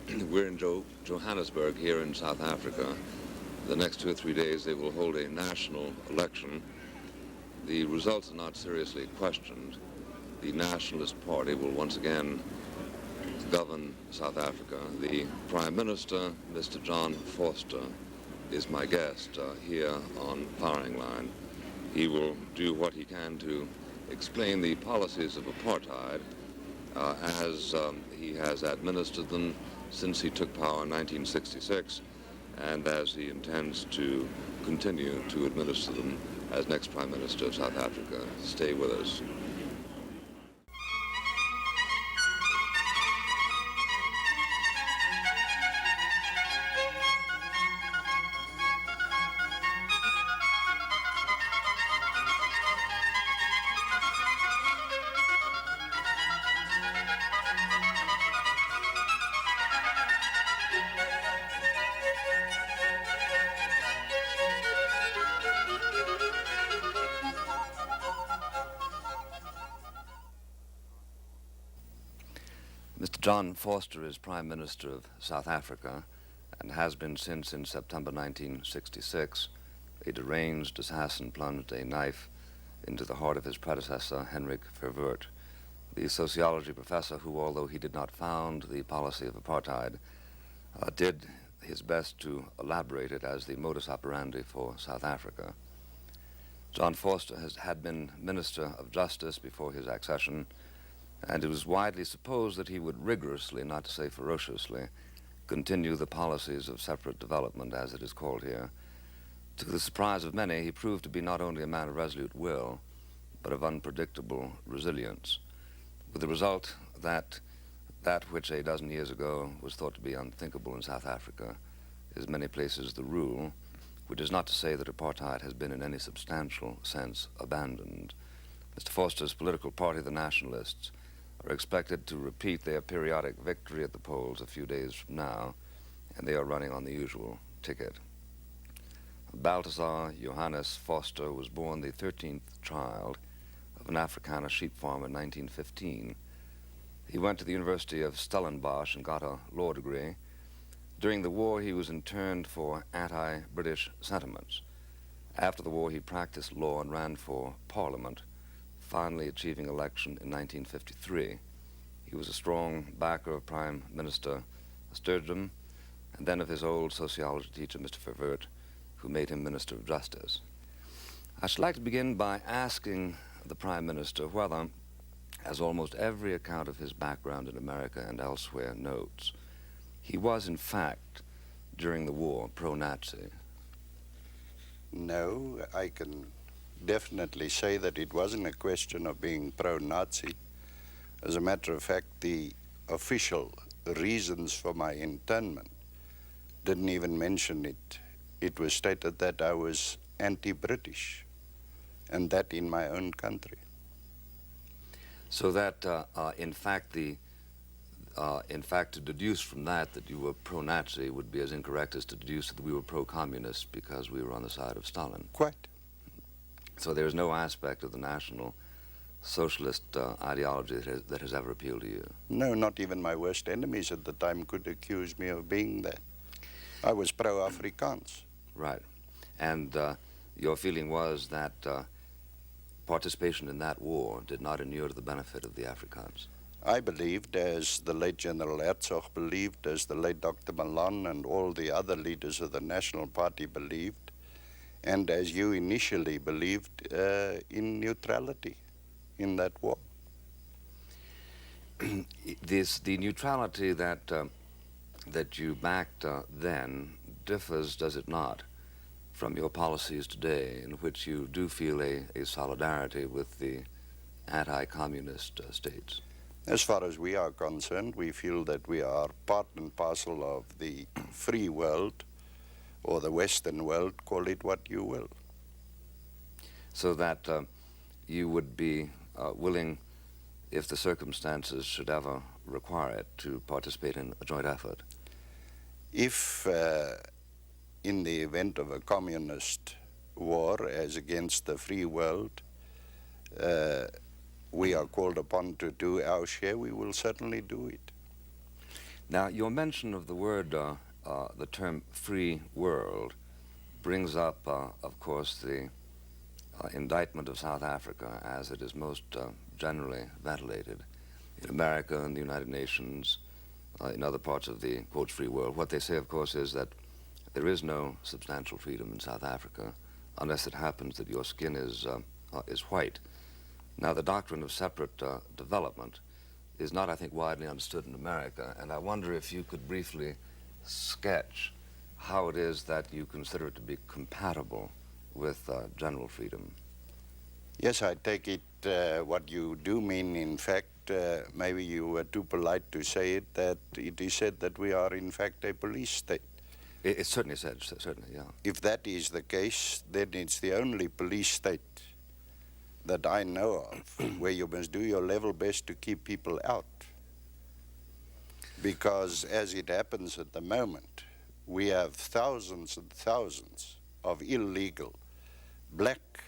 We're in Johannesburg here in South Africa. The next 2 or 3 days they will hold a national election. The results are not seriously questioned. The Nationalist Party will once again govern South Africa. The Prime Minister, Mr. John Vorster, is my guest here on Firing Line. He will do what he can to explain the policies of apartheid as he has administered them since he took power in 1966, and as he intends to continue to administer them as next Prime Minister of South Africa. Stay with us. Mr. John Vorster is Prime Minister of South Africa and has been since in September 1966. A deranged assassin plunged a knife into the heart of his predecessor, Hendrik Verwoerd, the sociology professor who, although he did not found the policy of apartheid, did his best to elaborate it as the modus operandi for South Africa. John Vorster had been Minister of Justice before his accession, and it was widely supposed that he would rigorously, not to say ferociously, continue the policies of separate development, as it is called here. To the surprise of many, he proved to be not only a man of resolute will, but of unpredictable resilience, with the result that which a dozen years ago was thought to be unthinkable in South Africa is many places the rule, which is not to say that apartheid has been in any substantial sense abandoned. Mr. Vorster's political party, the Nationalists, are expected to repeat their periodic victory at the polls a few days from now, and they are running on the usual ticket. Balthazar Johannes Vorster was born the 13th child of an Afrikaner sheep farmer in 1915. He went to the University of Stellenbosch and got a law degree. During the war, he was interned for anti-British sentiments. After the war, he practiced law and ran for Parliament, finally achieving election in 1953. He was a strong backer of Prime Minister Sturgeon, and then of his old sociology teacher, Mr. Verwoerd, who made him Minister of Justice. I should like to begin by asking the Prime Minister whether, as almost every account of his background in America and elsewhere notes, he was in fact, during the war, pro-Nazi. No, I can definitely say that it wasn't a question of being pro-Nazi. As a matter of fact, the official reasons for my internment didn't even mention it. It was stated that I was anti-British, and that in my own country. So that, in fact, to deduce from that you were pro-Nazi would be as incorrect as to deduce that we were pro-communist because we were on the side of Stalin. Quite. So there's no aspect of the National Socialist ideology that has ever appealed to you? No, not even my worst enemies at the time could accuse me of being that. I was pro-Afrikaans. Right. And your feeling was that participation in that war did not inure to the benefit of the Afrikaans? I believed, as the late General Herzog believed, as the late Dr. Malan and all the other leaders of the National Party believed, and as you initially believed, in neutrality in that war. The neutrality that you backed then differs, does it not, from your policies today, in which you do feel a solidarity with the anti-communist states? As far as we are concerned, we feel that we are part and parcel of the free world, or the Western world, call it what you will. So that you would be willing, if the circumstances should ever require it, to participate in a joint effort? If, in the event of a communist war as against the free world, we are called upon to do our share, we will certainly do it. Now, your mention of the word, the term free world, brings up, of course, the indictment of South Africa as it is most generally ventilated in America and the United Nations, in other parts of the, quote, free world. What they say, of course, is that there is no substantial freedom in South Africa unless it happens that your skin is white. Now, the doctrine of separate development is not, I think, widely understood in America, and I wonder if you could briefly sketch how it is that you consider it to be compatible with general freedom. Yes, I take it what you do mean, in fact, maybe you were too polite to say it, that it is said that we are in fact a police state. It's certainly said, certainly, yeah. If that is the case, then it's the only police state that I know of where you must do your level best to keep people out. Because as it happens at the moment, we have thousands and thousands of illegal black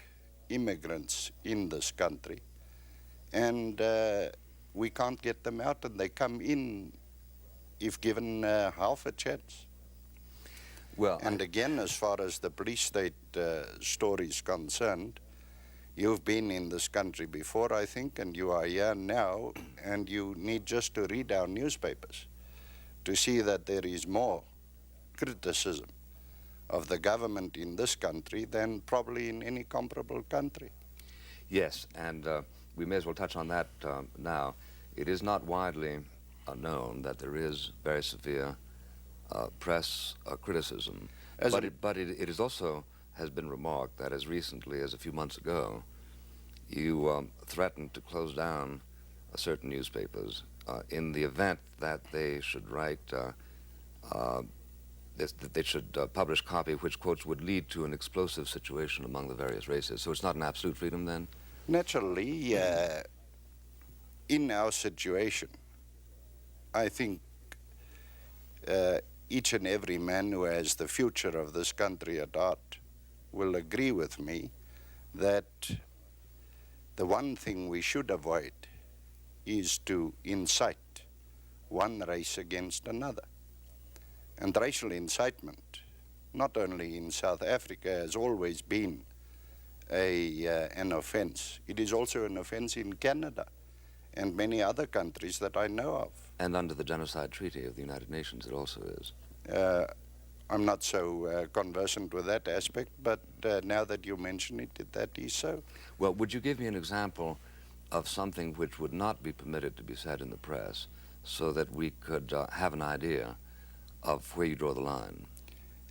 immigrants in this country, and we can't get them out, and they come in if given half a chance. Well, and again, as far as the police state story is concerned, you've been in this country before, I think, and you are here now, and you need just to read our newspapers to see that there is more criticism of the government in this country than probably in any comparable country. Yes, and we may as well touch on that now. It is not widely known that there is very severe press criticism, but it is also has been remarked that as recently as a few months ago, you threatened to close down certain newspapers in the event that they should write, that they should publish copy which, quotes, would lead to an explosive situation among the various races. So it's not an absolute freedom then? Naturally, in our situation, I think each and every man who has the future of this country at heart will agree with me that the one thing we should avoid is to incite one race against another. And racial incitement, not only in South Africa, has always been an offense. It is also an offense in Canada and many other countries that I know of. And under the Genocide Treaty of the United Nations, it also is. I'm not so conversant with that aspect, but now that you mention it, that is so. Well, would you give me an example of something which would not be permitted to be said in the press so that we could have an idea of where you draw the line?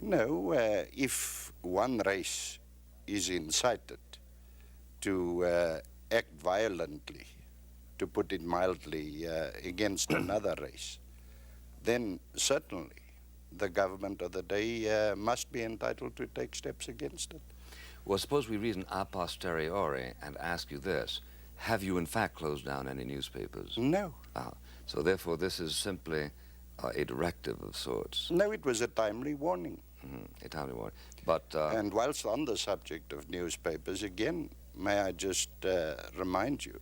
No, if one race is incited to act violently, to put it mildly, against another race, then certainly the government of the day must be entitled to take steps against it. Well, suppose we reason a posteriori and ask you this. Have you in fact closed down any newspapers? No. So therefore this is simply a directive of sorts. No, it was a timely warning. A timely warning. But, and whilst on the subject of newspapers, again, may I just remind you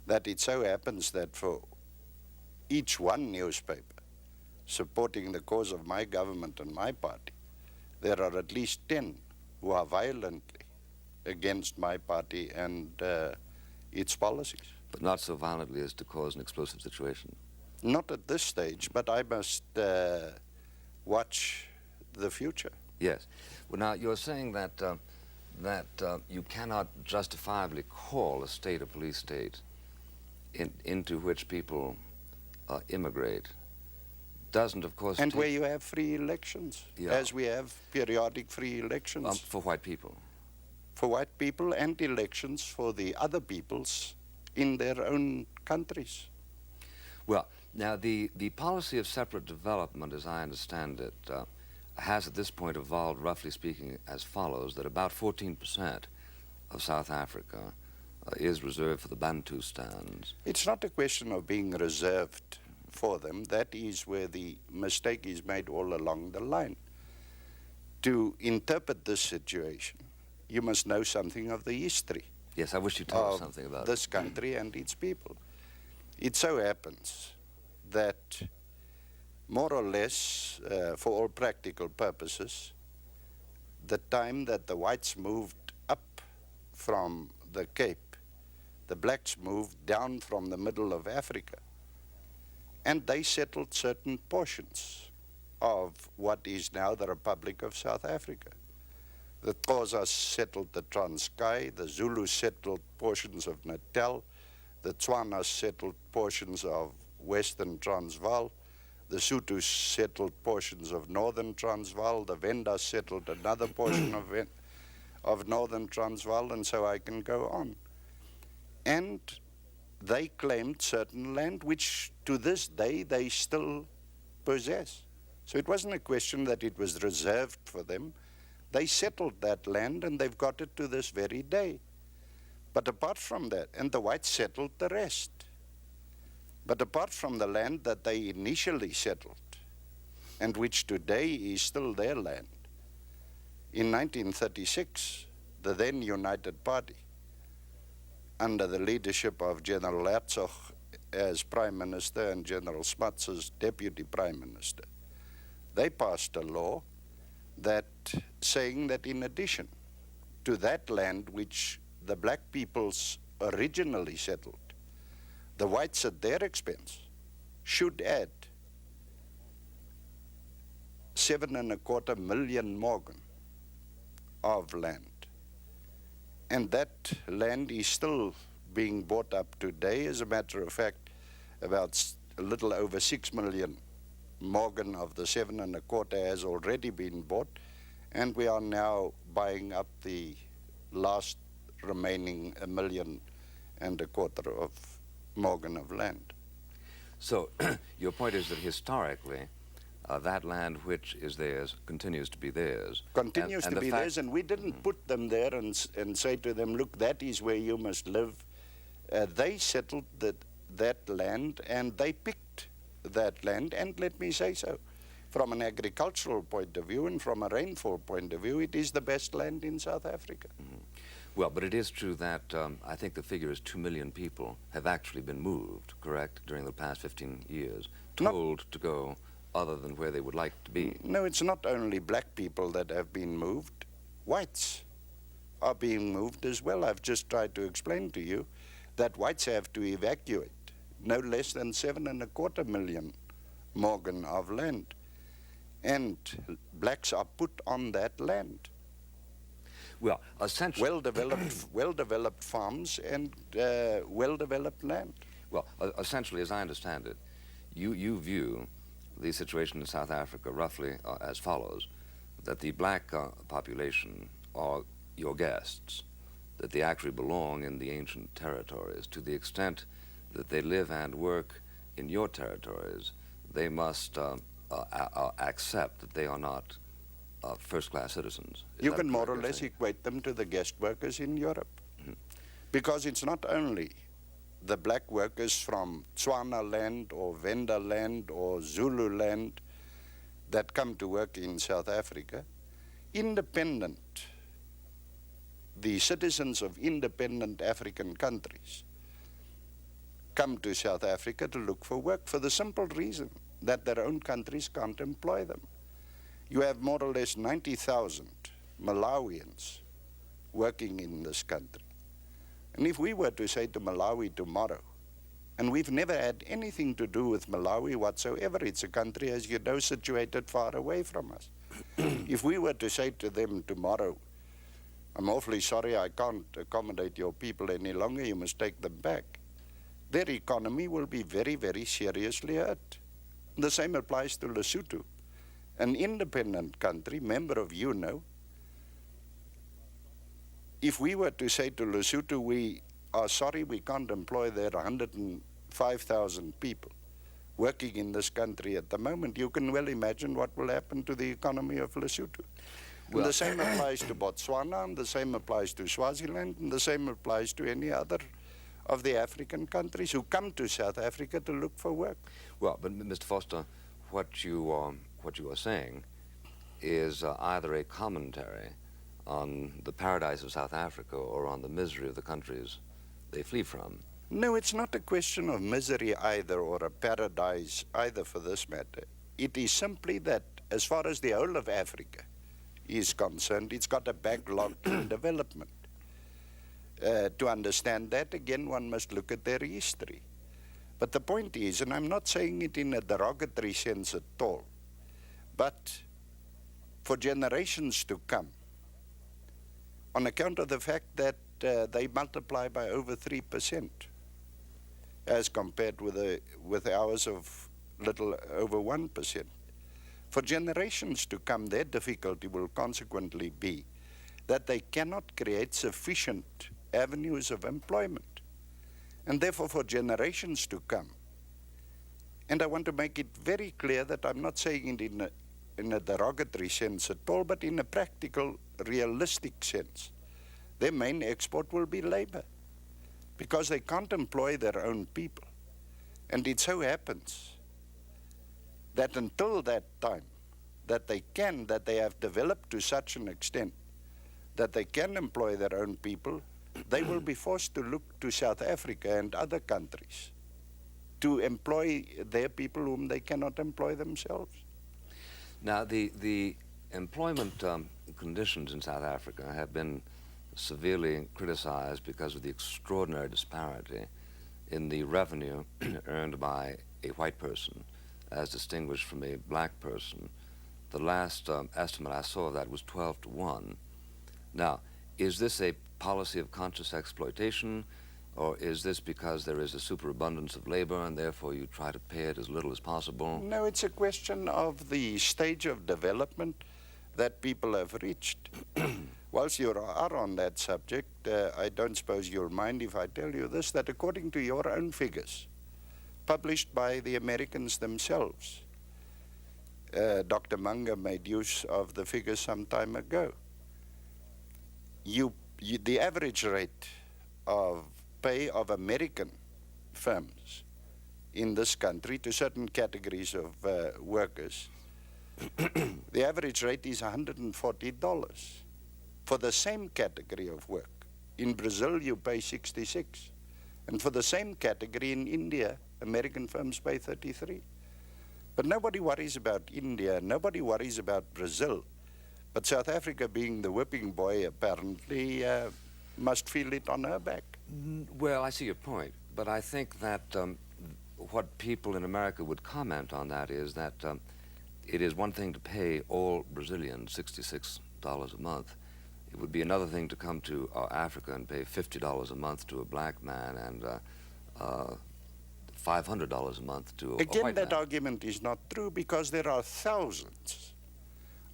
that it so happens that for each one newspaper supporting the cause of my government and my party, there are at least 10 who are violently against my party and its policies. But not so violently as to cause an explosive situation? Not at this stage, but I must watch the future. Yes. Well, now, you're saying that, you cannot justifiably call a state a police state into which people immigrate. Doesn't, of course... And where you have free elections, as we have periodic free elections. For white people? For white people, and elections for the other peoples in their own countries. Well, now, the policy of separate development, as I understand it, has at this point evolved, roughly speaking, as follows, that about 14% of South Africa is reserved for the Bantustans. It's not a question of being reserved for them. That is where the mistake is made all along the line. To interpret this situation, you must know something of the history. Yes, I wish you'd tell us something about this country and its people. It so happens that more or less, for all practical purposes, the time that the whites moved up from the Cape, the blacks moved down from the middle of Africa, and they settled certain portions of what is now the Republic of South Africa. The Xhosas settled the Transkei, the Zulus settled portions of Natal, the Tswanas settled portions of Western Transvaal, the Sothos settled portions of Northern Transvaal, the Vendas settled another portion of Northern Transvaal, and so I can go on. And they claimed certain land which to this day they still possess. So it wasn't a question that it was reserved for them. They settled that land and they've got it to this very day. But apart from that, and the whites settled the rest. But apart from the land that they initially settled, and which today is still their land, in 1936, the then United Party, under the leadership of General Herzog as Prime Minister and General Smuts as Deputy Prime Minister, they passed a law that saying that in addition to that land which the black peoples originally settled, the whites at their expense should add 7.25 million morgen of land. And that land is still being bought up today. As a matter of fact, about a little over 6 million morgen of the 7.25 has already been bought, and we are now buying up the last remaining 1.25 million of morgen of land. So your point is that historically, that land which is theirs continues to be theirs. Continues to be theirs, and we didn't put them there and say to them, look, that is where you must live. They settled that land, and they picked that land, and let me say so, from an agricultural point of view and from a rainfall point of view, it is the best land in South Africa. Mm-hmm. Well, but it is true that I think the figure is 2 million people have actually been moved, correct, during the past 15 years, told to go other than where they would like to be. No, it's not only black people that have been moved. Whites are being moved as well. I've just tried to explain to you that whites have to evacuate no less than 7.25 million morgen of land. And blacks are put on that land. Well, essentially... Well-developed farms and well-developed land. Well, essentially, as I understand it, you view the situation in South Africa roughly as follows, that the black population are your guests, that they actually belong in the ancient territories. To the extent that they live and work in your territories, they must accept that they are not first-class citizens. You can more or less equate them to the guest workers in Europe. Mm-hmm. Because it's not only the black workers from Tswana land or Venda land or Zulu land that come to work in South Africa. The citizens of independent African countries come to South Africa to look for work for the simple reason that their own countries can't employ them. You have more or less 90,000 Malawians working in this country. And if we were to say to Malawi tomorrow, and we've never had anything to do with Malawi whatsoever, it's a country, as you know, situated far away from us. If we were to say to them tomorrow, I'm awfully sorry, I can't accommodate your people any longer, you must take them back, their economy will be very, very seriously hurt. The same applies to Lesotho, an independent country, member of UNO. If we were to say to Lesotho, we are sorry, we can't employ their 105,000 people working in this country at the moment, you can well imagine what will happen to the economy of Lesotho. Well, and the same applies to Botswana, and the same applies to Swaziland, and the same applies to any other of the African countries who come to South Africa to look for work. Well, but Mr. Foster, what you are saying is either a commentary on the paradise of South Africa or on the misery of the countries they flee from. No, it's not a question of misery either or a paradise either for this matter. it is simply that as far as the whole of Africa is concerned, it's got a backlog in development. To understand that, again, one must look at their history. But the point is, and I'm not saying it in a derogatory sense at all, but for generations to come, on account of the fact that they multiply by over 3%, as compared with ours of little over 1%. For generations to come, their difficulty will consequently be that they cannot create sufficient avenues of employment. And therefore, for generations to come, and I want to make it very clear that I'm not saying it in a derogatory sense at all, but in a practical, realistic sense, their main export will be labor, because they can't employ their own people. And it so happens that until that time, that they have developed to such an extent that they can employ their own people, they will be forced to look to South Africa and other countries to employ their people whom they cannot employ themselves. Now, the employment conditions in South Africa have been severely criticized because of the extraordinary disparity in the revenue earned by a white person as distinguished from a black person. The last estimate I saw of that was 12 to 1. Now, is this a policy of conscious exploitation, or is this because there is a superabundance of labor and therefore you try to pay it as little as possible? No, it's a question of the stage of development that people have reached. Whilst you are on that subject, I don't suppose you'll mind if I tell you this, that according to your own figures, published by the Americans themselves, Dr. Munger made use of the figures some time ago. The average rate of pay of American firms in this country to certain categories of workers, the average rate is $140 for the same category of work. In Brazil, you pay 66. And for the same category in India, American firms pay 33. But nobody worries about India, nobody worries about Brazil. But South Africa, being the whipping boy, apparently must feel it on her back. Well, I see your point, but I think that what people in America would comment on that is that it is one thing to pay all Brazilians $66 a month. It would be another thing to come to Africa and pay $50 a month to a black man and $500 a month to a white man. Again, that argument is not true, because there are thousands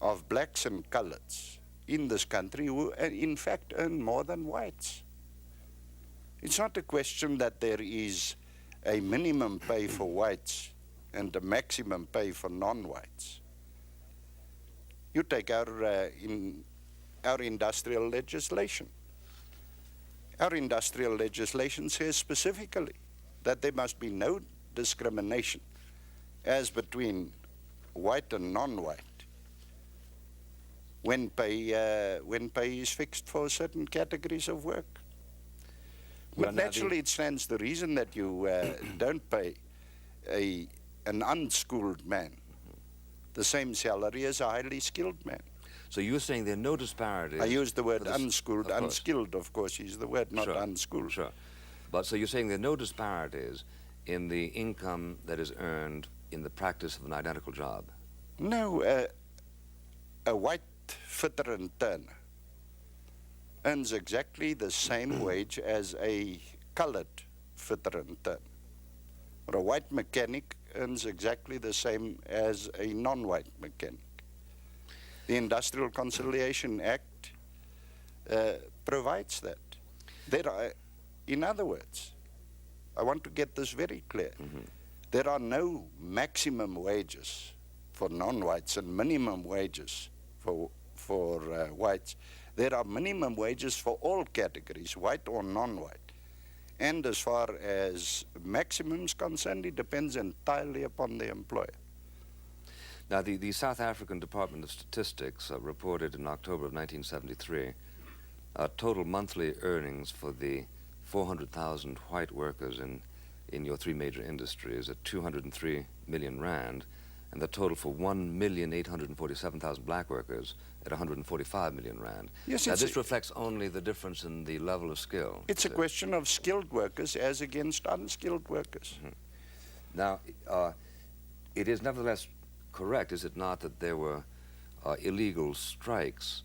of blacks and coloreds in this country who, in fact, earn more than whites. It's not a question that there is a minimum pay for whites and a maximum pay for non-whites. You take our industrial legislation. Our industrial legislation says specifically that there must be no discrimination as between white and non-white when pay is fixed for certain categories of work. But naturally, it stands to reason that you don't pay an unschooled man the same salary as a highly skilled man. So you're saying there are no disparities? I use the word unschooled. Unskilled, of course, is the word, not unschooled. Sure. But so you're saying there are no disparities in the income that is earned in the practice of an identical job? No. A white fitter and turner earns exactly the same wage as a colored fitter and turner. Or a white mechanic earns exactly the same as a non-white mechanic. The Industrial Conciliation Act provides that. There are, in other words, I want to get this very clear. There are no maximum wages for non-whites and minimum wages for whites. There are minimum wages for all categories, white or non-white. And as far as maximum is concerned, it depends entirely upon the employer. Now, the South African Department of Statistics reported in October of 1973 total monthly earnings for the 400,000 white workers in your three major industries at 203 million rand, and the total for 1,847,000 black workers at 145 million rand. Yes, now, this reflects only the difference in the level of skill. It's a question of skilled workers as against unskilled workers. Mm-hmm. Now, it is nevertheless correct, is it not, that there were illegal strikes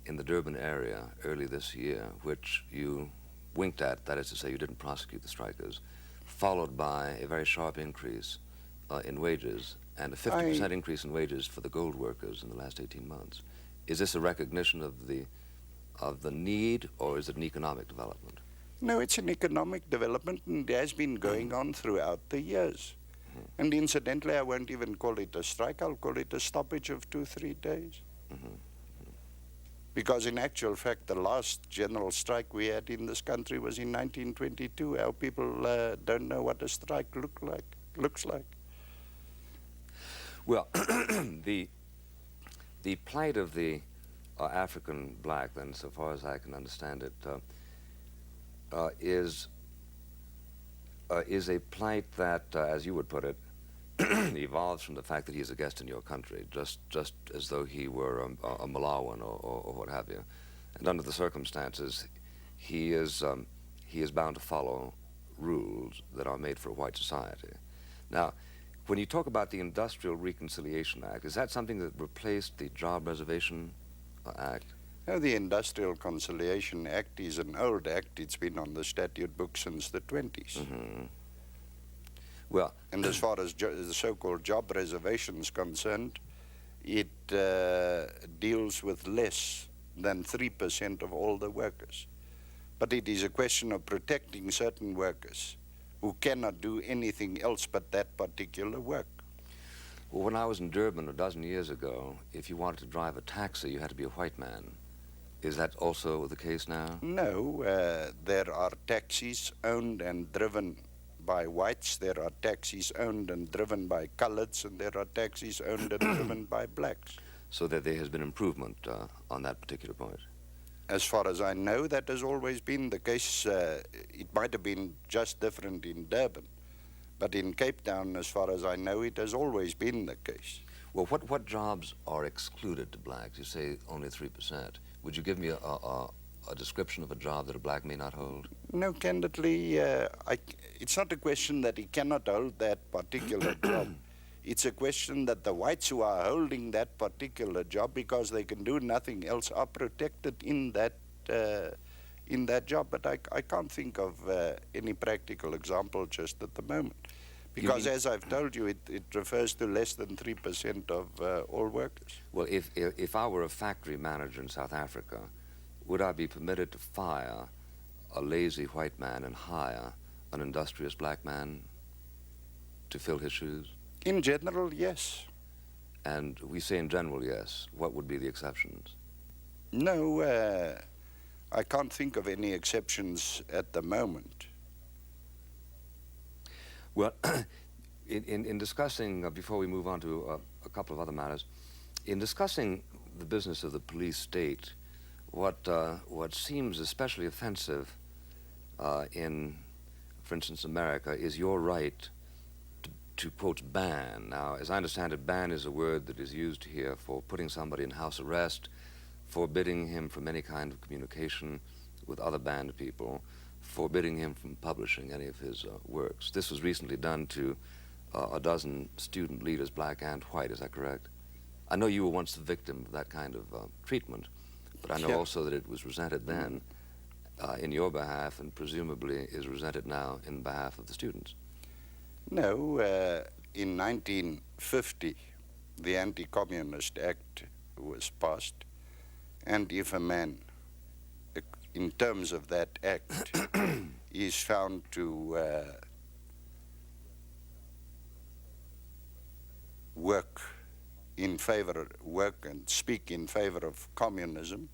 in the Durban area early this year, which you winked at, that is to say you didn't prosecute the strikers, followed by a very sharp increase in wages and a 50% increase in wages for the gold workers in the last 18 months. Is this a recognition of the need, or is it an economic development? No, it's an economic development, and it has been going on throughout the years. And incidentally, I won't even call it a strike, I'll call it a stoppage of 2-3 days. Because in actual fact, the last general strike we had in this country was in 1922. Our people don't know what a strike looks like. Well, the plight of the African black, then, so far as I can understand it, is a plight that, as you would put it, evolves from the fact that he is a guest in your country, just as though he were a Malawian or what have you. And under the circumstances, he is bound to follow rules that are made for a white society. Now, when you talk about the Industrial Reconciliation Act, is that something that replaced the Job Reservation Act? No, the Industrial Reconciliation Act is an old act. It's been on the statute book since the 20s. Well, and as far as the so-called job reservation is concerned, it deals with less than 3% of all the workers. But it is a question of protecting certain workers who cannot do anything else but that particular work. Well, when I was in Durban a dozen years ago, if you wanted to drive a taxi, you had to be a white man. Is that also the case now? No, there are taxis owned and driven by whites, there are taxis owned and driven by coloreds, and there are taxis owned and driven by blacks. So that there has been improvement on that particular point? As far as I know, that has always been the case. It might have been just different in Durban, but in Cape Town, as far as I know, it has always been the case. Well, what jobs are excluded to blacks? You say only 3%. Would you give me a description of a job that a black may not hold? No, candidly, it's not a question that he cannot hold that particular job. It's a question that the whites who are holding that particular job, because they can do nothing else, are protected in that job. But I can't think of any practical example just at the moment. Because as I've told you, it refers to less than 3% of all workers. Well, if I were a factory manager in South Africa, would I be permitted to fire a lazy white man and hire an industrious black man to fill his shoes? In general, yes. And we say in general, yes. What would be the exceptions? No, I can't think of any exceptions at the moment. Well, in discussing, before we move on to a couple of other matters, in discussing the business of the police state, what seems especially offensive in, for instance, America, is your right to quote, ban. Now, as I understand it, ban is a word that is used here for putting somebody in house arrest, forbidding him from any kind of communication with other banned people, forbidding him from publishing any of his works. This was recently done to a dozen student leaders, black and white. Is that correct? I know you were once the victim of that kind of treatment, but I know also that it was resented then in your behalf, and presumably is resented now in behalf of the students. No, in 1950, the Anti-Communist Act was passed, and if a man, in terms of that act, is found to work and speak in favor of communism,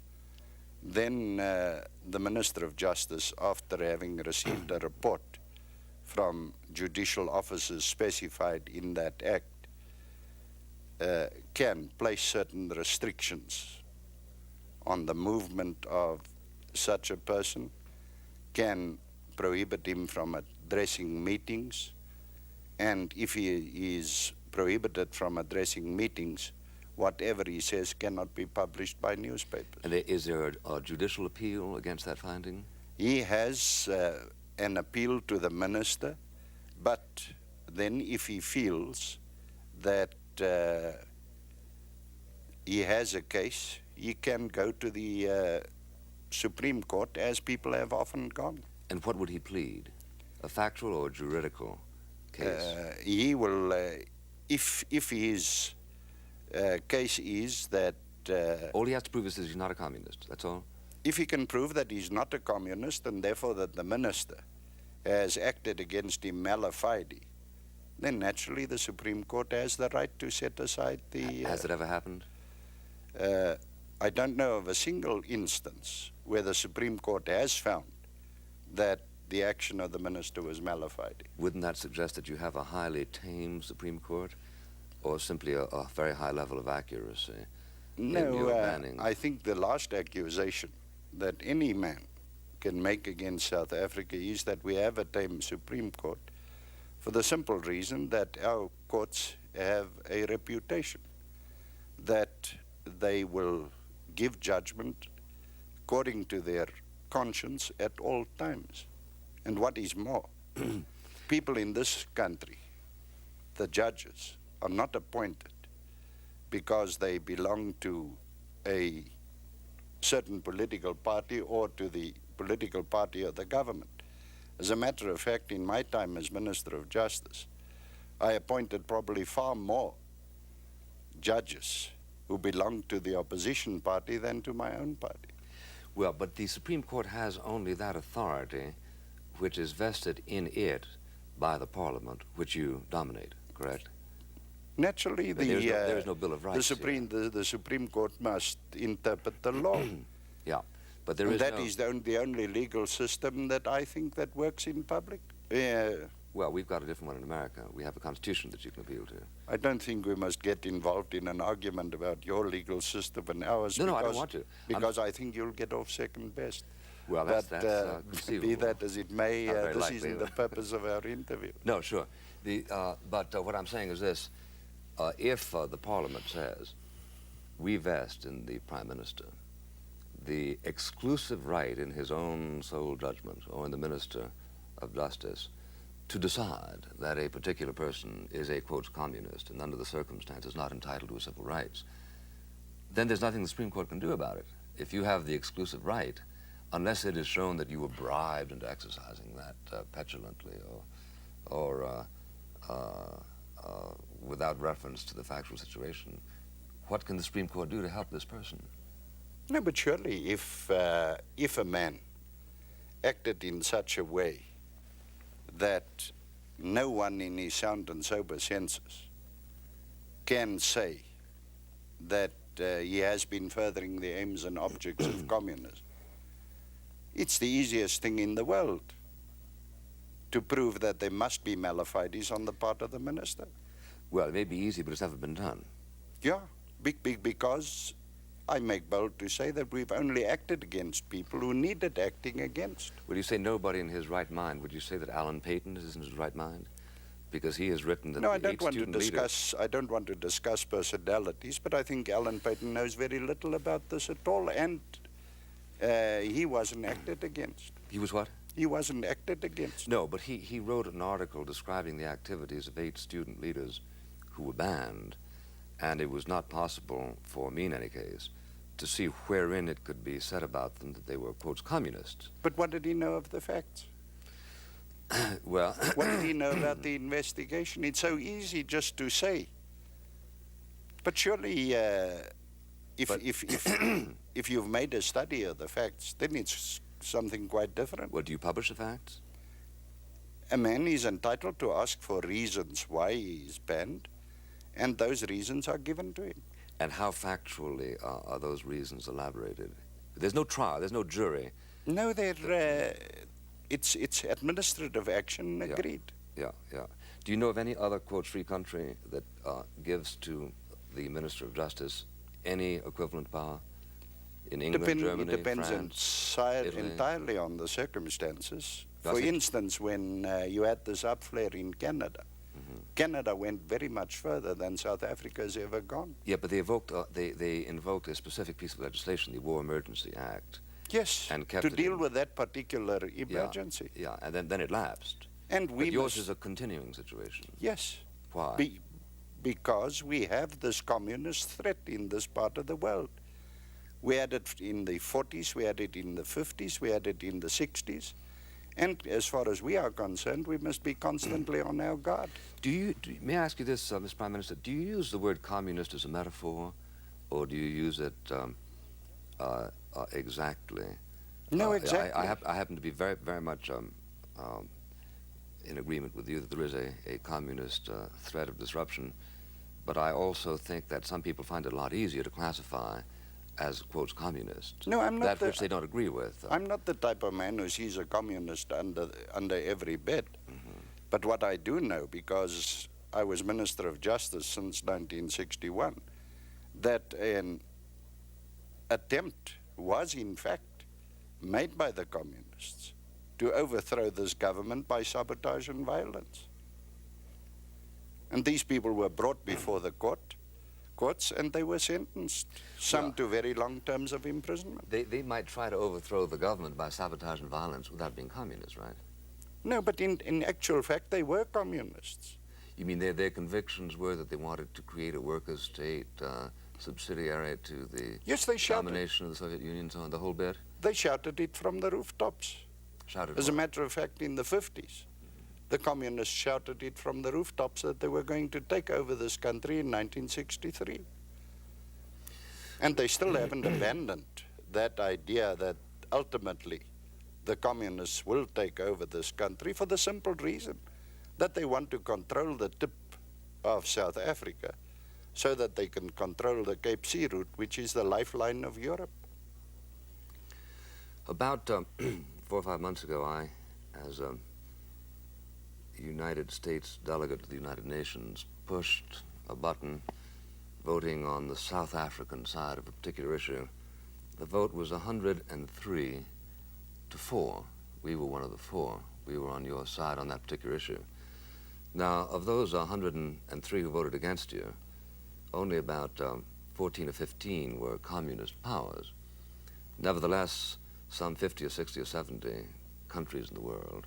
then the Minister of Justice, after having received a report from judicial officers specified in that act, can place certain restrictions on the movement of such a person, can prohibit him from addressing meetings, and if he is prohibited from addressing meetings. Whatever he says cannot be published by newspapers. And is there a judicial appeal against that finding? He has an appeal to the minister, but then if he feels that he has a case, he can go to the Supreme Court, as people have often gone. And what would he plead? A factual or juridical case? He will, if his case is that... all he has to prove is that he's not a communist, that's all? If he can prove that he's not a communist and therefore that the minister has acted against him mala fide, then naturally the Supreme Court has the right to set aside the... Has it ever happened? I don't know of a single instance where the Supreme Court has found that the action of the minister was mala fide. Wouldn't that suggest that you have a highly tame Supreme Court, or simply a very high level of accuracy? No, I think the last accusation that any man can make against South Africa is that we have a tame Supreme Court, for the simple reason that our courts have a reputation that they will give judgment according to their conscience at all times. And what is more, people in this country, the judges, are not appointed because they belong to a certain political party or to the political party of the government. As a matter of fact, in my time as Minister of Justice, I appointed probably far more judges who belonged to the opposition party than to my own party. Well, but the Supreme Court has only that authority which is vested in it by the Parliament, which you dominate, correct? Naturally, there is no Bill of Rights. The Supreme Court must interpret the law. Yeah, but there and is that is the only legal system that I think that works in public. Well, we've got a different one in America. We have a constitution that you can appeal to. I don't think we must get involved in an argument about your legal system and ours. No, I don't want to. Because I think you'll get off second best. Well, that's conceivable. Be that as it may, this likely, isn't the purpose of our interview. No, sure. But what I'm saying is this. If the Parliament says we vest in the Prime Minister the exclusive right in his own sole judgment, or in the Minister of Justice, to decide that a particular person is a, quote, communist and under the circumstances not entitled to civil rights, then there's nothing the Supreme Court can do about it. If you have the exclusive right, unless it is shown that you were bribed into exercising that petulantly or without reference to the factual situation, what can the Supreme Court do to help this person? No, but surely if a man acted in such a way that no one in his sound and sober senses can say that he has been furthering the aims and objects of communism, it's the easiest thing in the world to prove that there must be mala fides on the part of the minister. Well, it may be easy, but it's never been done. Yeah, because I make bold to say that we've only acted against people who needed acting against. Would you say nobody in his right mind? Would you say that Alan Paton is in his right mind? Because he has written that no, the I don't want to discuss personalities, but I think Alan Paton knows very little about this at all, and he wasn't acted against. He was what? He wasn't acted against. No, but he wrote an article describing the activities of 8 student leaders who were banned, and it was not possible, for me in any case, to see wherein it could be said about them that they were, quote, communists. But what did he know of the facts? Well... What did he know about the investigation? It's so easy just to say. But surely, if you've made a study of the facts, then it's something quite different. Well, do you publish the facts? A man is entitled to ask for reasons why he is banned, and those reasons are given to him. And how factually are those reasons elaborated? There's no trial, there's no jury. No, it's administrative action agreed. Yeah. Do you know of any other, quote, free country that gives to the Minister of Justice any equivalent power? In England, Germany, it depends France, entirely on the circumstances. Does For it? instance, when you had this upflare in Canada, Canada went very much further than South Africa has ever gone. Yeah, but they invoked a specific piece of legislation, the War Emergency Act. Yes, And kept to it deal in. with that particular emergency. Yeah, and then it lapsed. And But we yours must, is a continuing situation. yes, Why? because we have this communist threat in this part of the world. We had it in the 40s, we had it in the 50s, we had it in the 60s. And as far as we are concerned, we must be constantly on our guard. May I ask you this, Mr. Prime Minister, do you use the word communist as a metaphor, or do you use it exactly? No, exactly. I happen to be very, very much in agreement with you that there is a communist threat of disruption, but I also think that some people find it a lot easier to classify as, quotes, communists. No, I'm not that which they don't agree with. I'm not the type of man who sees a communist under every bed. But what I do know, because I was Minister of Justice since 1961, that an attempt was in fact made by the communists to overthrow this government by sabotage and violence. And these people were brought before the courts and they were sentenced, some to very long terms of imprisonment. They might try to overthrow the government by sabotage and violence without being communists, right? No, but in actual fact, they were communists. You mean their convictions were that they wanted to create a worker state subsidiary to the Yes, they shouted. domination of the Soviet Union, so on, the whole bit? They shouted it from the rooftops. Shouted As a what? matter of fact, in the 50s, the communists shouted it from the rooftops that they were going to take over this country in 1963. And they still haven't abandoned that idea that ultimately the communists will take over this country for the simple reason that they want to control the tip of South Africa so that they can control the Cape Sea route, which is the lifeline of Europe. About 4 or 5 months ago, I, as a United States delegate to the United Nations, pushed a button voting on the South African side of a particular issue. The vote was 103 to 4. We were one of the 4. We were on your side on that particular issue. Now, of those 103 who voted against you, only about 14 or 15 were communist powers. Nevertheless, some 50 or 60 or 70 countries in the world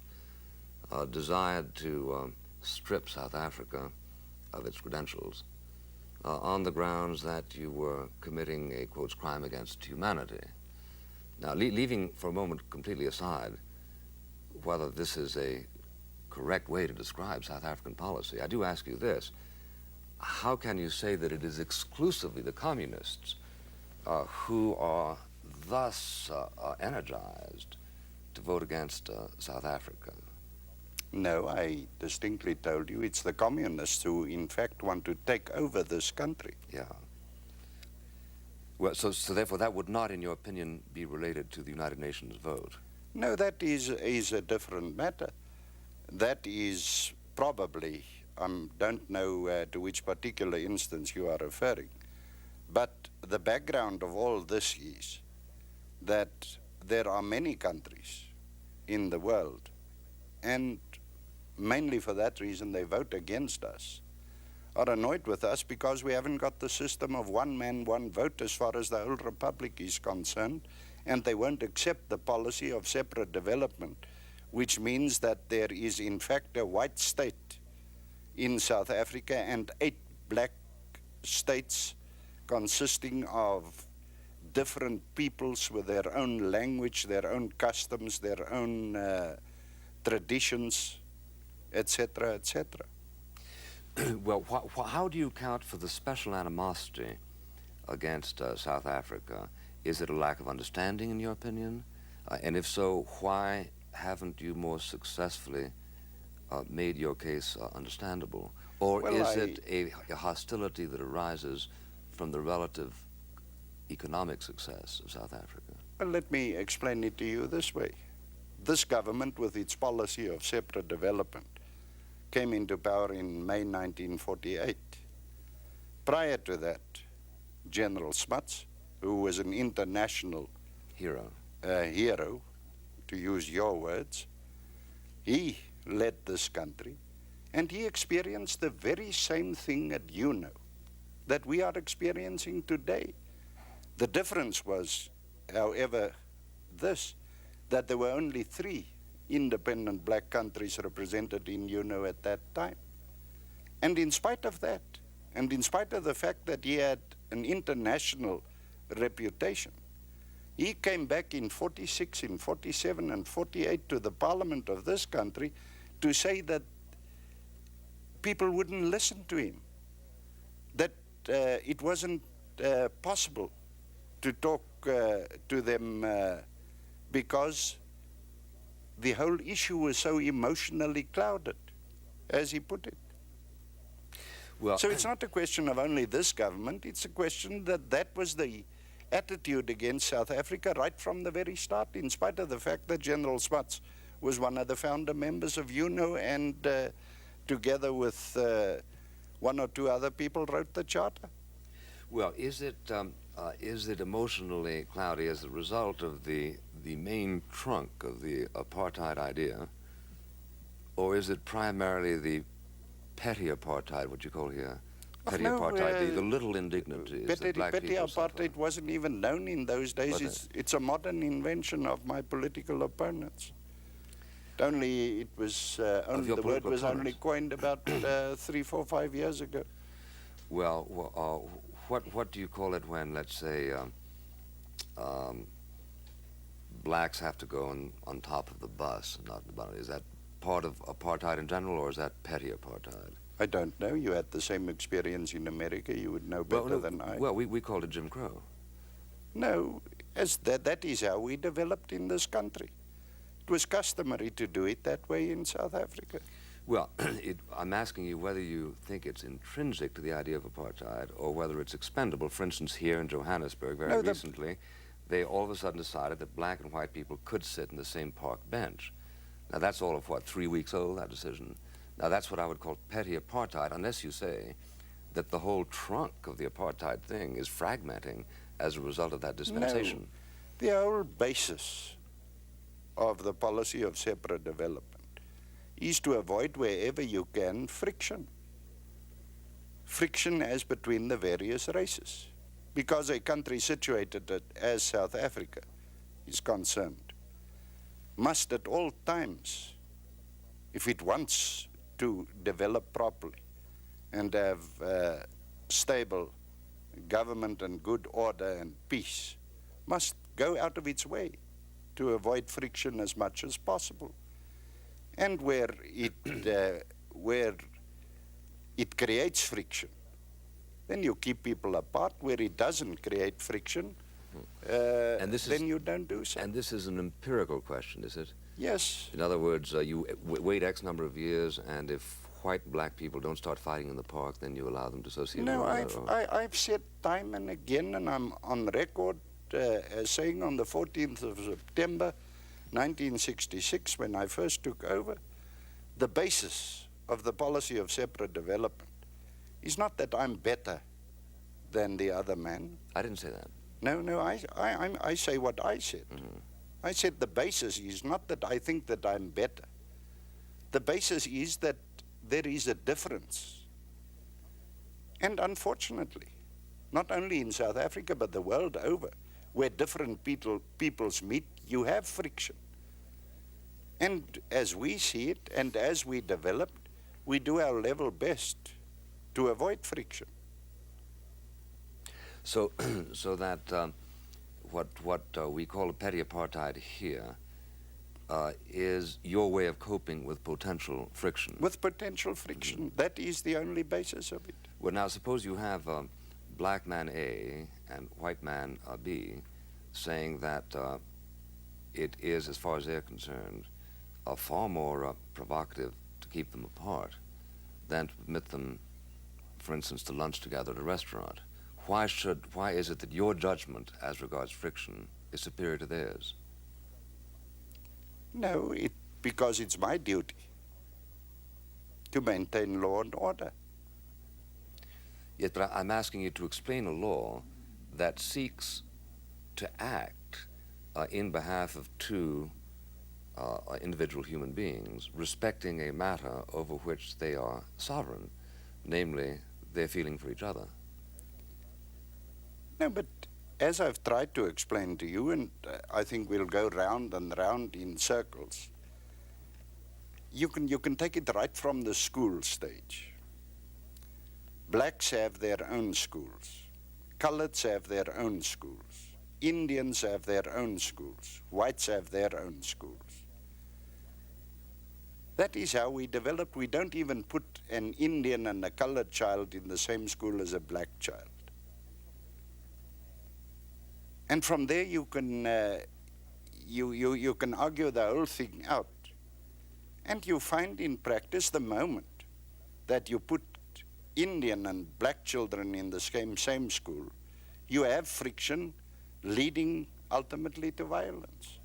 desired to strip South Africa of its credentials on the grounds that you were committing a, quotes, crime against humanity. Now, leaving for a moment completely aside whether this is a correct way to describe South African policy, I do ask you this. How can you say that it is exclusively the communists who are thus energized to vote against South Africa? No, I distinctly told you it's the communists who in fact want to take over this country. Yeah. Well, so therefore that would not, in your opinion, be related to the United Nations vote? No, that is a different matter. That is probably, don't know to which particular instance you are referring, but the background of all this is that there are many countries in the world, and mainly for that reason they vote against us, are annoyed with us because we haven't got the system of one man, one vote as far as the whole republic is concerned, and they won't accept the policy of separate development, which means that there is in fact a white state in South Africa and 8 black states consisting of different peoples with their own language, their own customs, their own traditions, etc., etc. Well, how do you account for the special animosity against South Africa? Is it a lack of understanding, in your opinion? And if so, why haven't you more successfully made your case understandable? Or Well, is it a hostility that arises from the relative economic success of South Africa? Well, let me explain it to you this way. This government, with its policy of separate development, came into power in May 1948. Prior to that, General Smuts, who was an international Hero. To use your words, he led this country, And he experienced the very same thing at UNO that we are experiencing today. The difference was, however, this, that there were only 3 independent black countries represented in UNO at that time. And in spite of that, and in spite of the fact that he had an international reputation, he came back in 46, in 47, and 48 to the parliament of this country to say that people wouldn't listen to him, that it wasn't possible to talk to them because the whole issue was so emotionally clouded, as he put it. Well, so it's not a question of only this government, it's a question that that was the attitude against South Africa right from the very start, in spite of the fact that General Smuts was one of the founder members of UNO and together with 1 or 2 other people wrote the charter. well, is it emotionally cloudy as a result of the main trunk of the apartheid idea, or is it primarily the petty apartheid, what you call here, petty apartheid, the little indignities that black petty people apartheid suffer? wasn't even known in those days. It's a modern invention of my political opponents. Only it was the word was only coined about 3, 4, 5 years ago. Well, what do you call it when, let's say, blacks have to go on top of the bus and not the bottom? Is that part of apartheid in general, or is that petty apartheid? I don't know. You had the same experience in America. You would know better than I. Well, we called it Jim Crow. No, as that is how we developed in this country. It was customary to do it that way in South Africa. Well, I'm asking you whether you think it's intrinsic to the idea of apartheid or whether it's expendable. For instance, here in Johannesburg, very recently, they all of a sudden decided that black and white people could sit in the same park bench. Now, that's all of, 3 weeks old, that decision. Now, that's what I would call petty apartheid, unless you say that the whole trunk of the apartheid thing is fragmenting as a result of that dispensation. No, the whole basis of the policy of separate development is to avoid wherever you can friction. Friction as between the various races. Because a country situated as South Africa is concerned, must at all times, if it wants to develop properly and have stable government and good order and peace, must go out of its way to avoid friction as much as possible. And where it creates friction, then you keep people apart. Where it doesn't create friction, then you don't do so. And this is an empirical question, is it? Yes. In other words, you wait X number of years, and if white black people don't start fighting in the park, then you allow them to associate. No, I've said time and again, and I'm on record as saying on the 14th of September 1966, when I first took over, the basis of the policy of separate development is not that I'm better than the other man. I didn't say that. No, I say what I said. Mm-hmm. I said the basis is not that I think that I'm better. The basis is that there is a difference. And unfortunately, not only in South Africa, but the world over, where different peoples meet, you have friction. And as we see it, and as we develop, we do our level best to avoid friction. So, so that what we call a petty apartheid here is your way of coping with potential friction. With potential friction, that is the only basis of it. Well, now suppose you have black man A and white man B saying that it is, as far as they're concerned, far more provocative to keep them apart than to permit them, for instance, to lunch together at a restaurant. Why is it that your judgment as regards friction is superior to theirs? No, because it's my duty to maintain law and order. Yes, but I'm asking you to explain a law that seeks to act in behalf of two individual human beings respecting a matter over which they are sovereign, namely their feeling for each other. No, but as I've tried to explain to you, and I think we'll go round and round in circles, you can take it right from the school stage. Blacks have their own schools. Coloreds have their own schools. Indians have their own schools. Whites have their own schools. That is how we develop. We don't even put an Indian and a colored child in the same school as a black child. And from there you can you can argue the whole thing out. And you find in practice the moment that you put Indian and black children in the same school, you have friction leading ultimately to violence.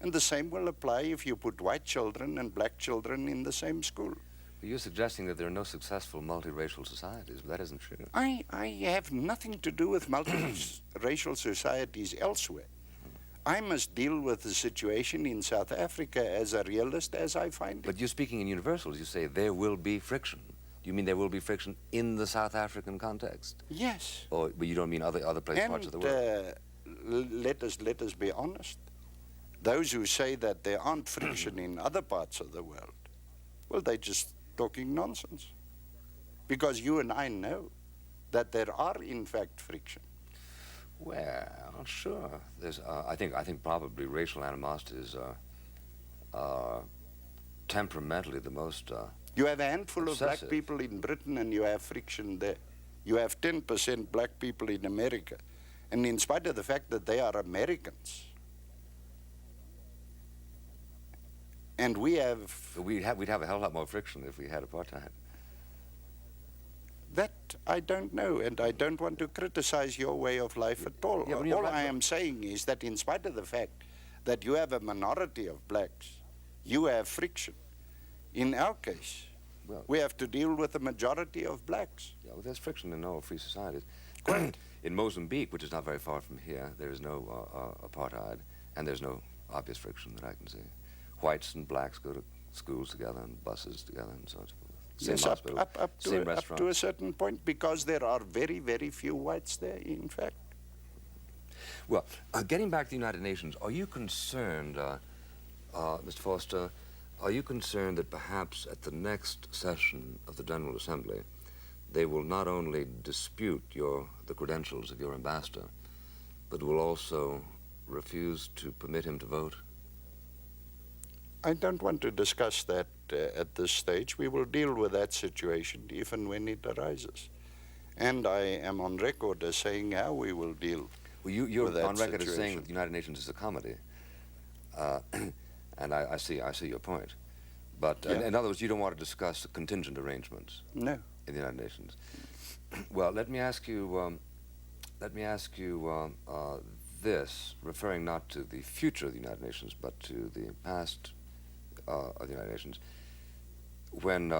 And the same will apply if you put white children and black children in the same school. You're suggesting that there are no successful multiracial societies, but that isn't true. I have nothing to do with multiracial societies elsewhere. I must deal with the situation in South Africa as a realist as I find it. But you're speaking in universals. You say there will be friction. Do you mean there will be friction in the South African context? Yes. But you don't mean other places, parts of the world? Let us be honest. Those who say that there aren't friction in other parts of the world, well, they're just talking nonsense. Because you and I know that there are, in fact, friction. Well, sure. There's, I think probably racial animosities are temperamentally the most You have a handful obsessive. of black people in Britain and you have friction there. You have 10% black people in America. And in spite of the fact that they are Americans, and we'd have a hell of a lot more friction if we had apartheid. That I don't know, and I don't want to criticize your way of life at all. Yeah, all I am saying is that in spite of the fact that you have a minority of blacks, you have friction. In our case, Well, we have to deal with a majority of blacks. yeah, well, there's friction in all free societies. Correct. In Mozambique, which is not very far from here, there is no apartheid, and there's no obvious friction that I can see. Whites and blacks go to schools together and buses together and so on. Same Yes, hospital, up same to restaurant. a certain point, because there are very, very few whites there, in fact. Well, getting back to the United Nations, are you concerned, Mr. Foster, are you concerned that perhaps at the next session of the General Assembly, they will not only dispute the credentials of your ambassador, but will also refuse to permit him to vote? I don't want to discuss that at this stage. We will deal with that situation if and when it arises. And I am on record as saying how we will deal You're with that on record as saying situation. that the United Nations is a comedy. And I see your point. But Yeah. in other words, you don't want to discuss contingent arrangements No. in the United Nations. Well, let me ask you this, referring not to the future of the United Nations, but to the past of the United Nations. When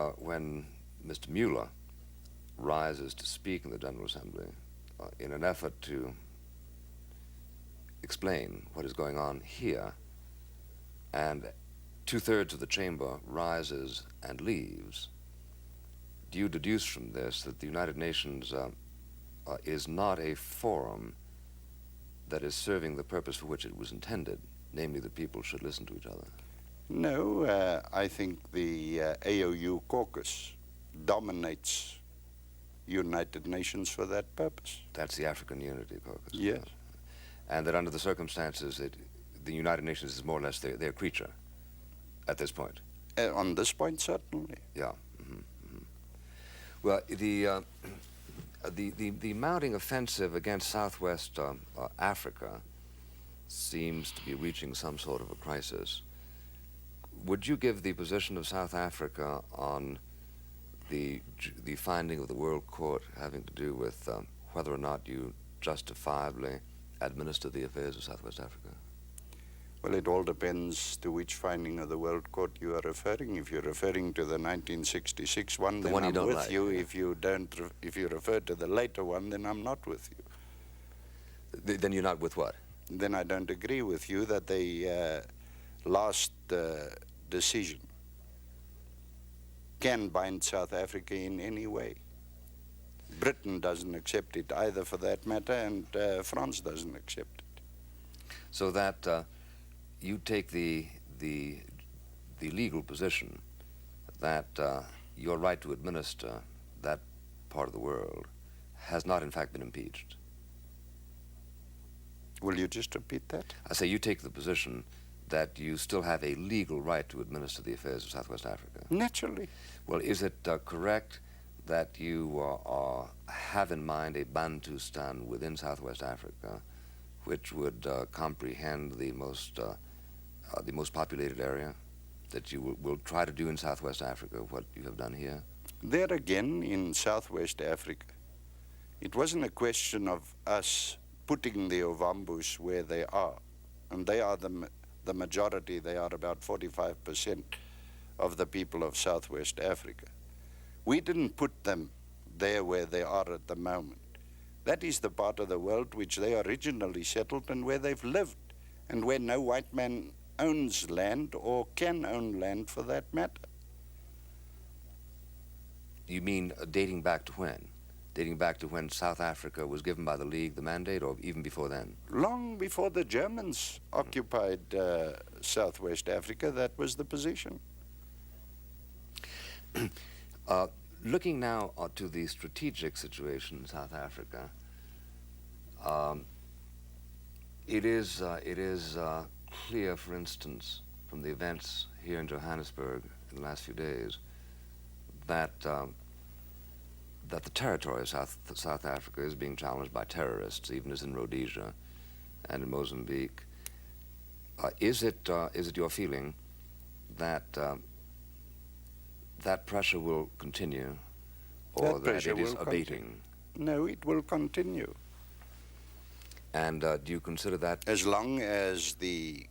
Mr. Mueller rises to speak in the General Assembly in an effort to explain what is going on here, and two-thirds of the chamber rises and leaves, do you deduce from this that the United Nations is not a forum that is serving the purpose for which it was intended, namely that people should listen to each other? No, I think the AOU caucus dominates United Nations for that purpose. That's the African Unity Caucus. Yes. And that under the circumstances, the United Nations is more or less their creature at this point. On this point, certainly. Yeah. Well, the mounting offensive against Southwest Africa seems to be reaching some sort of a crisis. Would you give the position of South Africa on the finding of the World Court having to do with whether or not you justifiably administer the affairs of Southwest Africa? Well, it all depends to which finding of the World Court you are referring. If you're referring to the 1966 one, The then one you I'm don't with like, you. yeah. If you refer to the later one, then I'm not with you. Then you're not with what? Then I don't agree with you that they last decision can bind South Africa in any way. Britain doesn't accept it either, for that matter, and France doesn't accept it. So that you take the legal position that your right to administer that part of the world has not in fact been impeached. Will you just repeat that? I say you take the position that you still have a legal right to administer the affairs of Southwest Africa. Naturally. Well, is it correct that you have in mind a Bantustan within Southwest Africa which would comprehend the most populated area, that you will try to do in Southwest Africa what you have done here? There again, in Southwest Africa, it wasn't a question of us putting the Ovambos where they are, and they are the majority. They are about 45% of the people of Southwest Africa. We didn't put them there where they are at the moment. That is the part of the world which they originally settled and where they've lived, and where no white man owns land or can own land for that matter. You mean dating back to when? Dating back to when South Africa was given by the League the mandate, or even before then? Long before the Germans occupied Southwest Africa, that was the position. Looking now to the strategic situation in South Africa, it is clear, for instance, from the events here in Johannesburg in the last few days, that the territory of South Africa is being challenged by terrorists, even as in Rhodesia and in Mozambique. Is it your feeling that that pressure will continue, or that it is abating? No, it will continue. And do you consider that? As long as the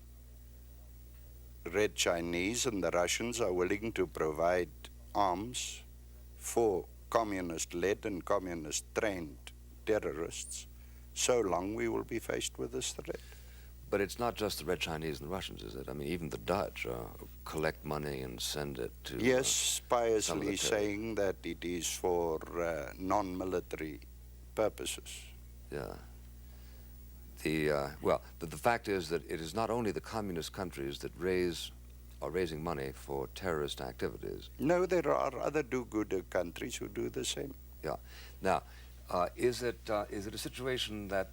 Red Chinese and the Russians are willing to provide arms for communist-led and communist-trained terrorists, so long we will be faced with this threat. But it's not just the Red Chinese and the Russians, is it? I mean, even the Dutch collect money and send it to... Yes, piously saying that it is for non-military purposes. Yeah. The fact is that it is not only the communist countries that are raising money for terrorist activities. No, there are other do-gooder countries who do the same. Yeah. Now, is it a situation that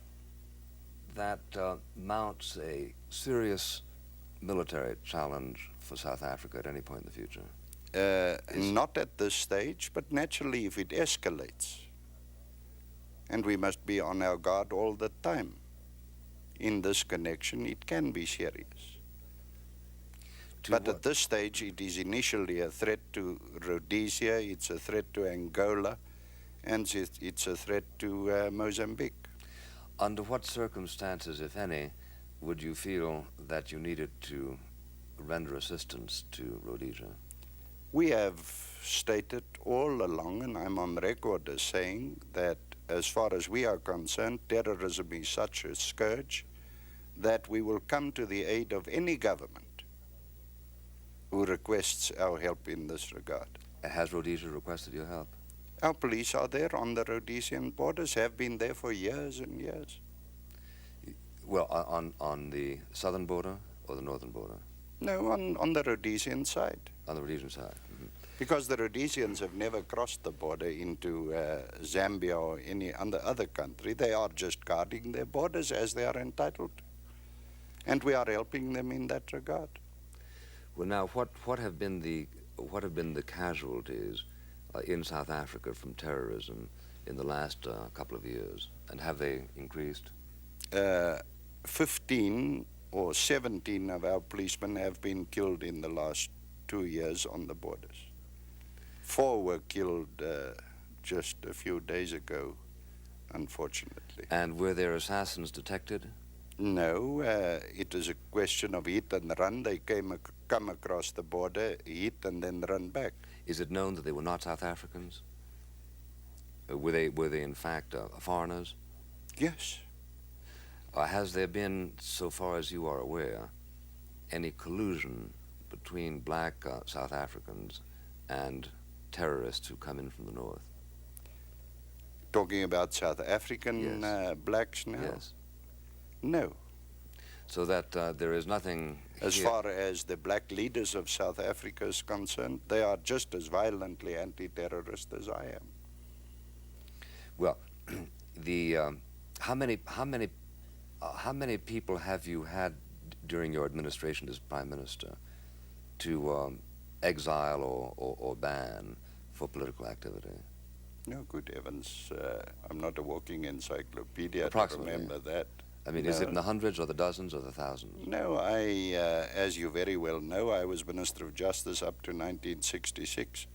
mounts a serious military challenge for South Africa at any point in the future? Not at this stage, but naturally if it escalates, and we must be on our guard all the time. In this connection, it can be serious. But at this stage, it is initially a threat to Rhodesia, it's a threat to Angola, and it's a threat to Mozambique. Under what circumstances, if any, would you feel that you needed to render assistance to Rhodesia? We have stated all along, and I'm on record as saying that as far as we are concerned, terrorism is such a scourge that we will come to the aid of any government who requests our help in this regard. Has Rhodesia requested your help? Our police are there on the Rhodesian borders, have been there for years and years. Well, on the southern border or the northern border? No, on the Rhodesian side. On the Rhodesian side. Mm-hmm. Because the Rhodesians have never crossed the border into Zambia or any other country. They are just guarding their borders as they are entitled to. And we are helping them in that regard. Well, now, what have been the casualties in South Africa from terrorism in the last couple of years, and have they increased? 15 or 17 of our policemen have been killed in the last 2 years on the borders. 4 were killed just a few days ago, unfortunately. And were there assassins detected? No, it was a question of hit and run. They come across the border, hit and then run back. Is it known that they were not South Africans? Were they in fact foreigners? Yes. Has there been, so far as you are aware, any collusion between black South Africans and terrorists who come in from the north? Talking about South African Yes. blacks now? Yes. No. So that there is nothing As here. far as the black leaders of South Africa is concerned, they are just as violently anti-terrorist as I am. Well, how many people have you had during your administration as Prime Minister to exile or ban for political activity? No, good heavens, I'm not a walking encyclopedia to Approximately. remember that. I mean, is it in the hundreds or the dozens or the thousands? No, as you very well know, I was Minister of Justice up to 1966,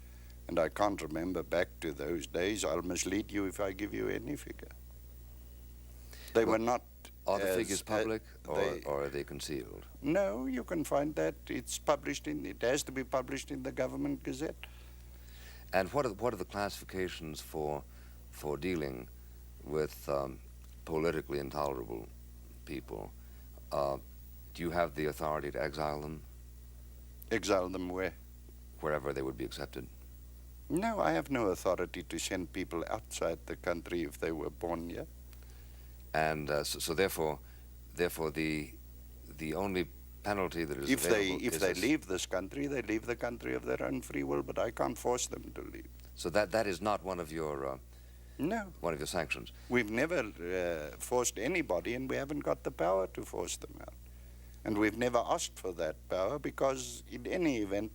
and I can't remember back to those days. I'll mislead you if I give you any figure. They were not. Are the figures public they- or are they concealed? No, you can find that. It's published it has to be published in the Government Gazette. And what are the classifications for dealing with politically intolerable people? Do you have the authority to exile them Exile them where? wherever they would be accepted? No, I have no authority to send people outside the country if they were born here. And so therefore, the only penalty that is If available they is this. leave this country, they leave the country of their own free will, but I can't force them to leave. So that is not one of your No, sanctions. we've never forced anybody, and we haven't got the power to force them out. And we've never asked for that power because, in any event,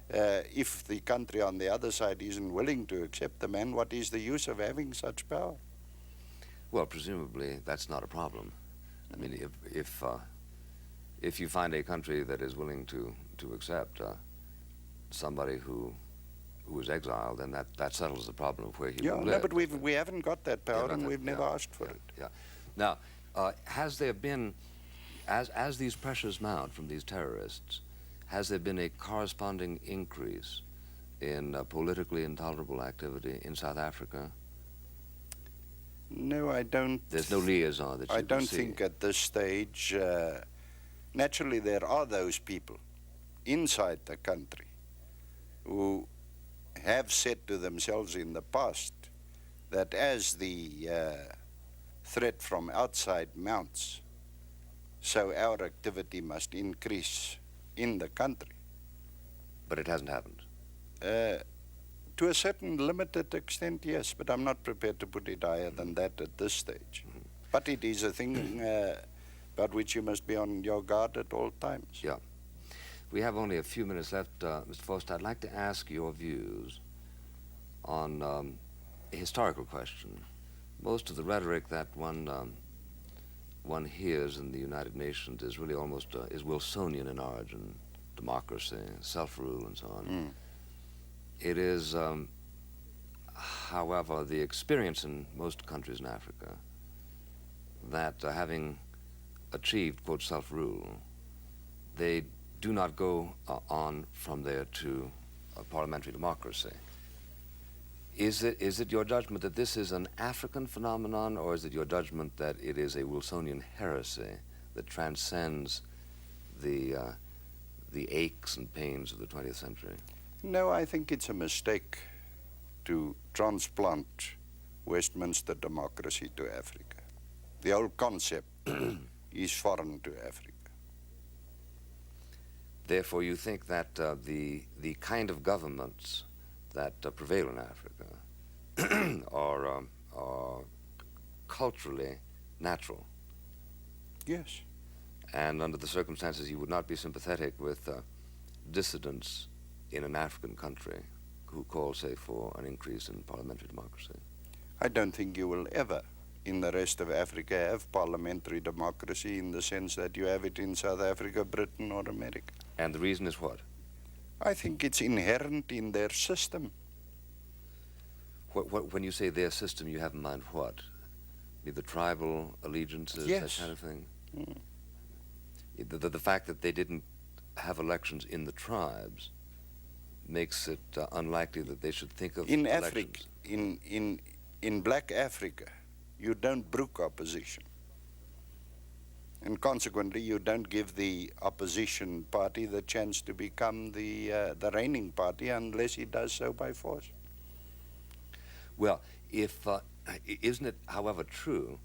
if the country on the other side isn't willing to accept the man, what is the use of having such power? Well, presumably that's not a problem. I mean, if you find a country that is willing to accept somebody who is exiled, then that settles the problem of where he Yeah, will no, live. but we haven't got that power, not and that- we've never yeah, asked for yeah, it. Yeah. Now, has there been, as these pressures mount from these terrorists, has there been a corresponding increase in politically intolerable activity in South Africa? No, I don't. There's no liaison that you I can don't see. think at this stage. Naturally, there are those people inside the country who have said to themselves in the past that as the threat from outside mounts, so our activity must increase in the country. But it hasn't happened. To a certain limited extent, yes, but I'm not prepared to put it higher than that at this stage. But it is a thing about which you must be on your guard at all times. Yeah. We have only a few minutes left, Mr. Forster. I'd like to ask your views on a historical question. Most of the rhetoric that one hears in the United Nations is really almost is Wilsonian in origin: democracy, self-rule, and so on. It is, however, the experience in most countries in Africa that having achieved, quote, self-rule, they do not go on from there to parliamentary democracy. Is it your judgment that this is an African phenomenon, or is it your judgment that it is a Wilsonian heresy that transcends the aches and pains of the 20th century? No, I think it's a mistake to transplant Westminster democracy to Africa. The whole concept is foreign to Africa. Therefore, you think that the kind of governments that prevail in Africa are culturally natural, Yes. and under the circumstances, you would not be sympathetic with dissidents in an African country who call, say, for an increase in parliamentary democracy. I don't think you will ever, in the rest of Africa, have parliamentary democracy in the sense that you have it in South Africa, Britain, or America. And the reason is what? I think it's inherent in their system. When you say their system, you have in mind what? The tribal allegiances, Yes. that kind of thing? Mm. The fact that they didn't have elections in the tribes makes it unlikely that they should think of In elections. Africa, in black Africa, you don't brook opposition. And consequently, you don't give the opposition party the chance to become the reigning party unless he does so by force. Well, if isn't it, however, true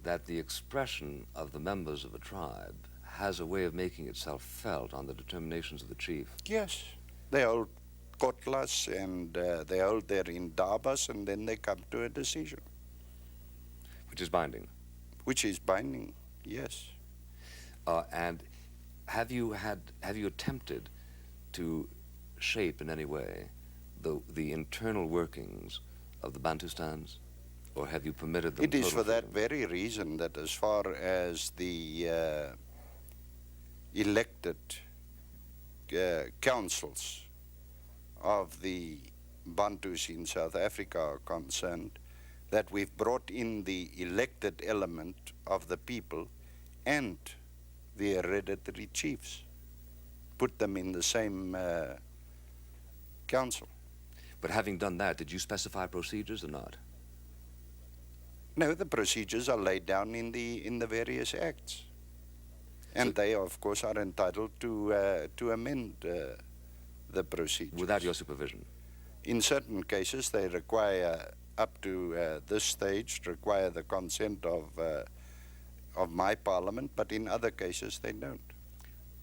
that the expression of the members of a tribe has a way of making itself felt on the determinations of the chief? Yes. They hold kotlas and they hold their indabas, and then they come to a decision. Which is binding. Which is binding, yes. And have you attempted to shape in any way the internal workings of the Bantustans, or have you permitted them? It is total for that freedom? very reason that as far as the elected councils of the Bantus in South Africa are concerned, that we've brought in the elected element of the people and the hereditary chiefs, put them in the same council. But having done that, did you specify procedures or not? No, the procedures are laid down in the various acts, and So, they, of course, are entitled to amend the procedures. without your supervision? In certain cases, they require, up to this stage, require the consent of my parliament, but in other cases, they don't.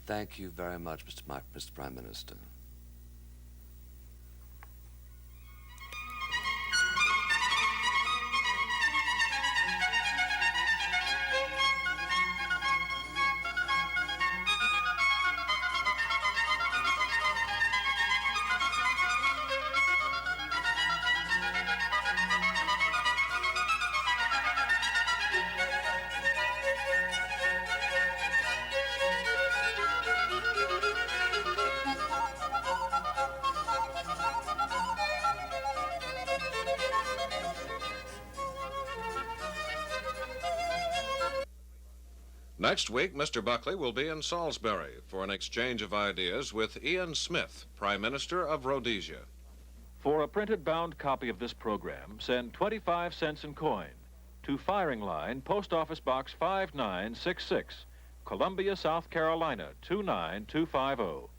Thank you very much, Mr. Prime Minister. Next week, Mr. Buckley will be in Salisbury for an exchange of ideas with Ian Smith, Prime Minister of Rhodesia. For a printed bound copy of this program, send 25 cents in coin to Firing Line, Post Office Box 5966, Columbia, South Carolina 29250.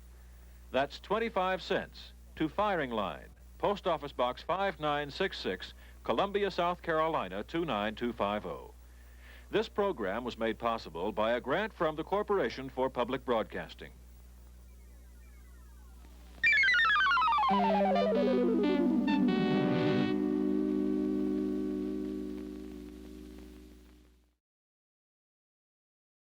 That's 25 cents to Firing Line, Post Office Box 5966, Columbia, South Carolina 29250. This program was made possible by a grant from the Corporation for Public Broadcasting.